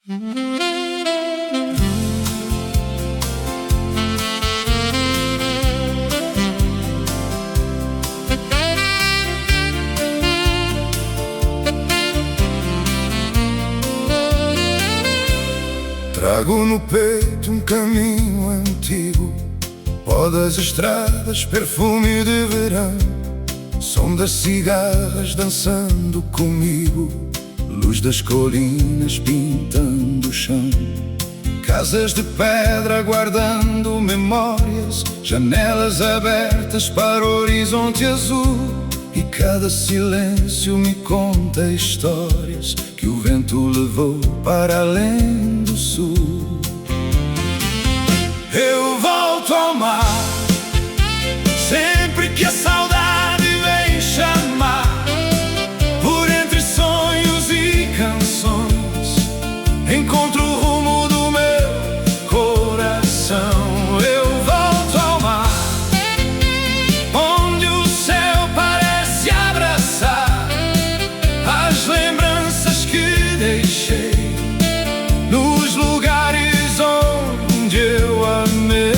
Trago no peito um caminho antigo, pó das estradas, perfume de verão, som das cigarras dançando comigo, luz das colinas pintando o chão. Casas de pedra guardando memórias, janelas abertas para o horizonte azul. E cada silêncio me conta histórias que o vento levou para além do sul. Eu volto ao mar sempre que a saudade vem chamar, por entre sonhos e canções encontro o rumo do meu coração. Eu volto ao mar, onde o céu parece abraçar as lembranças que deixei nos lugares onde eu amei.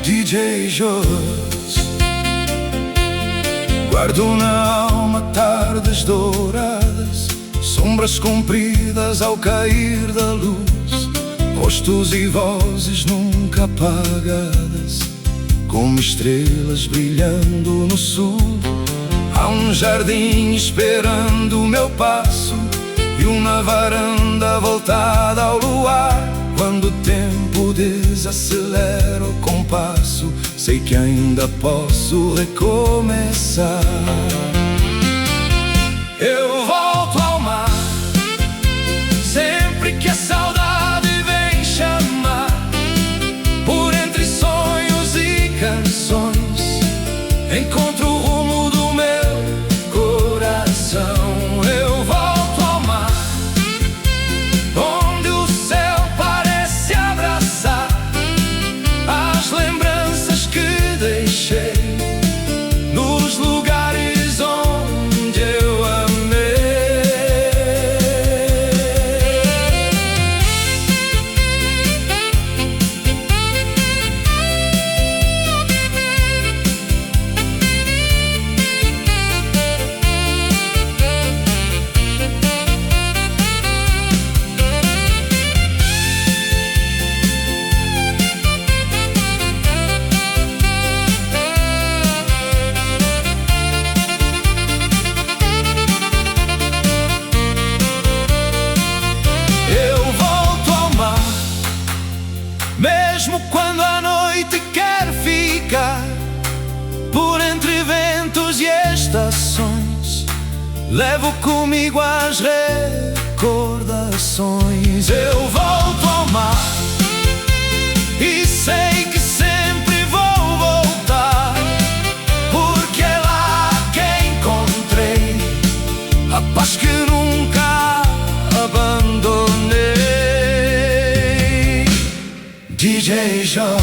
DJ Joss, guardo na alma tardes douradas, sombras compridas ao cair da luz, rostos e vozes nunca apagadas, como estrelas brilhando no sul. Há um jardim esperando o meu passo e uma varanda voltada ao luar. Quando o tempo desacelera o compasso, sei que ainda posso recomeçar. Eu volto ao mar sempre que a saudade vem chamar, por entre sonhos e canções encontro o rumo do meu coração. Eu volto ao mar, onde o céu parece abraçar as lembranças que deixei nos lugares onde eu amei. Mesmo quando a noite quer ficar, por entre ventos e estações, levo comigo as recordações. Eu volto ao mar e sei que sempre vou voltar, porque é lá que encontrei a paz que nunca abandonei. DJ Joss.